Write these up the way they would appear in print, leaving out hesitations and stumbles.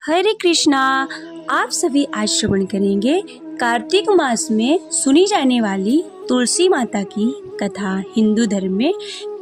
हरे कृष्णा। आप सभी आज श्रवण करेंगे कार्तिक मास में सुनी जाने वाली तुलसी माता की कथा। हिंदू धर्म में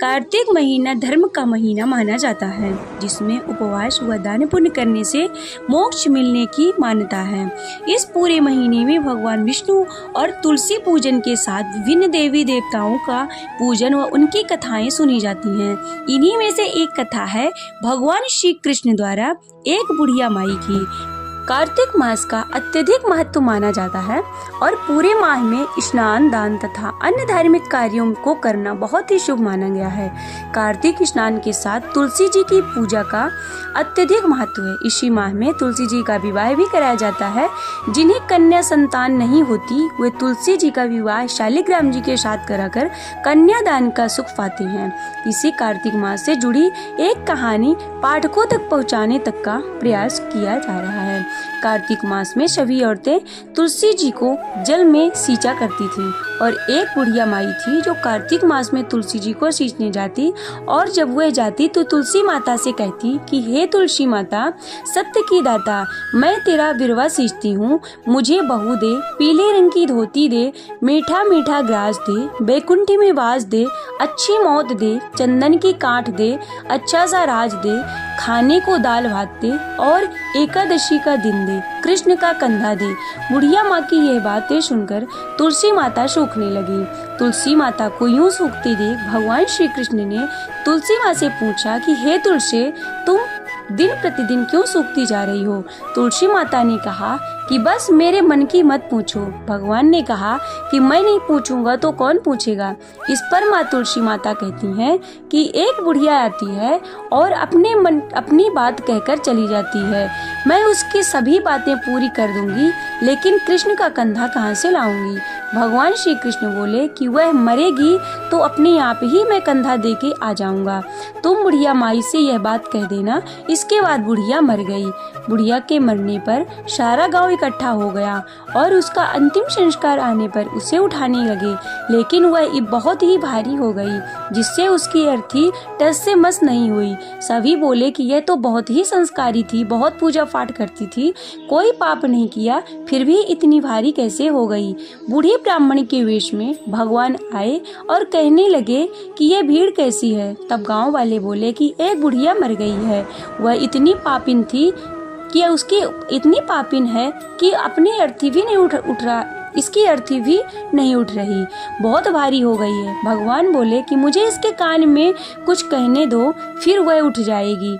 कार्तिक महीना धर्म का महीना माना जाता है, जिसमें उपवास व दान पुण्य करने से मोक्ष मिलने की मान्यता है। इस पूरे महीने में भगवान विष्णु और तुलसी पूजन के साथ विभिन्न देवी देवताओं का पूजन व उनकी कथाएं सुनी जाती हैं। इन्हीं में से एक कथा है भगवान श्री कृष्ण द्वारा एक बुढ़िया माई की। कार्तिक मास का अत्यधिक महत्व माना जाता है और पूरे माह में स्नान, दान तथा अन्य धार्मिक कार्यों को करना बहुत ही शुभ माना गया है। कार्तिक स्नान के साथ तुलसी जी की पूजा का अत्यधिक महत्व है। इसी माह में तुलसी जी का विवाह भी कराया जाता है। जिन्हें कन्या संतान नहीं होती वे तुलसी जी का विवाह शालिग्राम जी के साथ कराकर कन्यादान का सुख पाते हैं। इसी कार्तिक मास से जुड़ी एक कहानी पाठकों तक पहुँचाने तक का प्रयास किया जा रहा है। कार्तिक मास में सभी औरतें तुलसी जी को जल में सींचा करती थी और एक बुढ़िया माई थी जो कार्तिक मास में तुलसी जी को सींचने जाती और जब वह जाती तो तुलसी माता से कहती कि हे तुलसी माता, सत्य की दाता, मैं तेरा बिरवा सींचती हूँ, मुझे बहू दे, पीले रंग की धोती दे, मीठा मीठा ग्रास दे, बैकुंठी में वास दे, अच्छी मौत दे, चंदन की काठ दे, अच्छा सा राज दे, खाने को दाल भात दे और एकादशी का दिन दे, कृष्ण का कंधा दे। बुढ़िया माँ की यह बातें सुनकर तुलसी माता सूखने लगी। तुलसी माता को यूं सूखते देख भगवान श्री कृष्ण ने तुलसी माँ से पूछा कि हे तुलसी, तुम दिन प्रतिदिन क्यों सूखती जा रही हो? तुलसी माता ने कहा कि बस मेरे मन की मत पूछो। भगवान ने कहा कि मैं नहीं पूछूंगा तो कौन पूछेगा? इस पर माँ तुलसी माता कहती हैं कि एक बुढ़िया आती है और अपनी बात कहकर चली जाती है। मैं उसकी सभी बातें पूरी कर दूंगी, लेकिन कृष्ण का कंधा कहाँ से लाऊंगी? भगवान श्री कृष्ण बोले कि वह मरेगी तो अपने आप ही मैं कंधा दे के आ जाऊंगा। तुम बुढ़िया माई से यह बात कह देना। इसके बाद बुढ़िया मर गई। बुढ़िया के मरने पर सारा गांव इकट्ठा हो गया और उसका अंतिम संस्कार आने पर उसे उठाने लगे, लेकिन वह बहुत ही भारी हो गई, जिससे उसकी अर्थी टस से मस नहीं हुई। सभी बोले कि यह तो बहुत ही संस्कारी थी, बहुत पूजा पाठ करती थी, कोई पाप नहीं किया, फिर भी इतनी भारी कैसे हो गई? बूढ़े ब्राह्मण के वेश में भगवान आए और कहने लगे कि यह भीड़ कैसी है? तब गांव वाले बोले कि एक बुढ़िया मर गई है, वह इतनी पापिन थी कि उसकी इतनी पापिन है कि अपनी अर्थी भी नहीं उठ रहा, इसकी अर्थी भी नहीं उठ रही, बहुत भारी हो गई है। भगवान बोले कि मुझे इसके कान में कुछ कहने दो, फिर वह उठ जाएगी।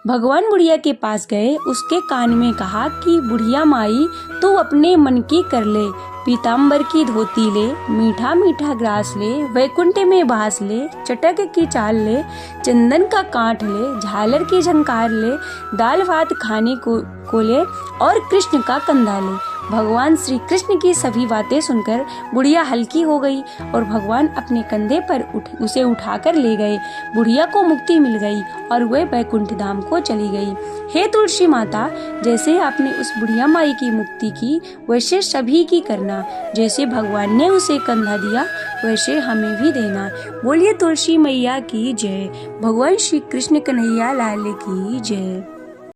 भगवान बुढ़िया के पास गए, उसके कान में कहा कि बुढ़िया माई, तू अपने मन की कर ले, पीताम्बर की धोती ले, मीठा मीठा ग्रास ले, वैकुंठ में बास ले, चटक की चाल ले, चंदन का काठ ले, झालर की झंकार ले, दाल भात खाने को ले और कृष्ण का कंधा ले। भगवान श्री कृष्ण की सभी बातें सुनकर बुढ़िया हल्की हो गई और भगवान अपने कंधे पर उसे उठाकर ले गए। बुढ़िया को मुक्ति मिल गई और वह बैकुंठ धाम को चली गई। हे तुलसी माता, जैसे आपने उस बुढ़िया माई की मुक्ति की, वैसे सभी की करना। जैसे भगवान ने उसे कंधा दिया, वैसे हमें भी देना। बोलिए तुलसी मैया की जय। भगवान श्री कृष्ण कन्हैया लाल की जय।